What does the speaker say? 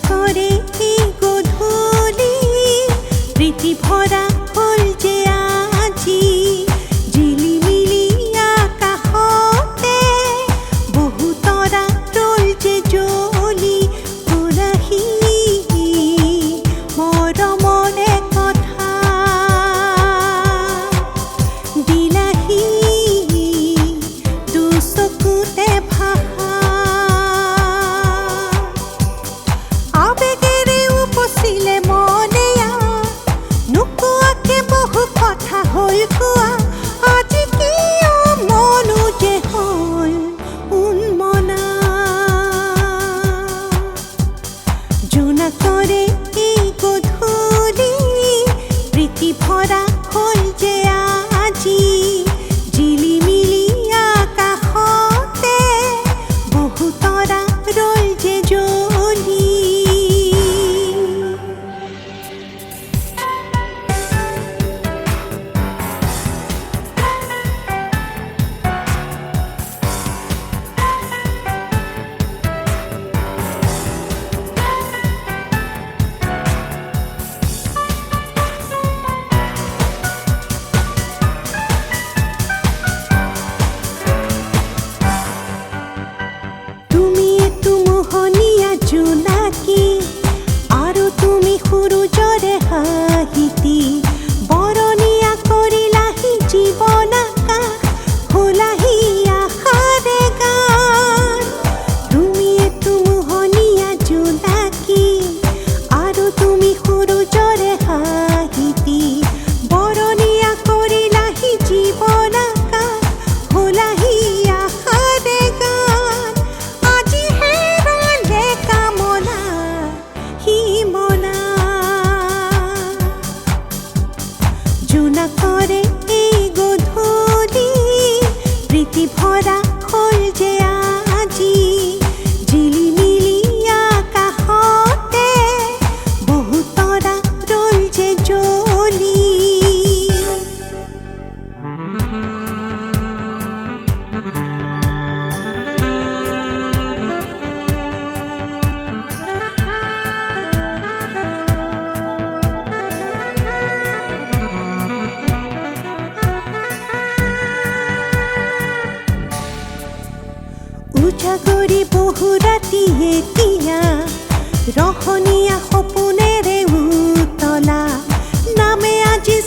জোনাকৰে এই গধূলি প্ৰীতি ভৰা হ'ল যে আজি জিলিমিলি আকাশতে বহু তৰা ৰ'ল যে জ্বলি উৰাহি মৰমৰে কথা দিলাহি দুচকুতে ভাষা আবেগেৰে উপচিলে মনেয়া নোকোৱাকে বহু কথা হ'ল কোৱা আজি কিয় মনো যে হ'ল উন্মনা জোনাকৰে এই গধূলি প্ৰীতি ভৰা হ'ল যে আজি জিলিমিলি আকাশতে বহু তৰা ৰ'ল যে জ্বলি তুমি এটো মোহনীয়া জোনাকী আৰু তুমি সূৰুজৰে হাঁহিতি বৰণীয়া কৰিলাহি জীৱন আকাশ খোলাহি আশাৰে গান তুমি এটো মোহনীয়া জোনাকী আৰু তুমি সূৰুজৰে হাঁহিতি বৰণীয়া কৰিলাহি জীৱন আকাশ খোলাহি আশাৰে গান আজি হেৰালে কামনা হিমনা জোনাকৰে এই গধূলি প্ৰীতি ভৰা হ'ল যে আজি জিলিমিলি আকাশতে বহু তৰা ৰ'ল যে জ্বলি উজাগৰি বহু ৰাতি এতিয়া ৰহণীয়া সপোনেৰে উতলা নামে আজি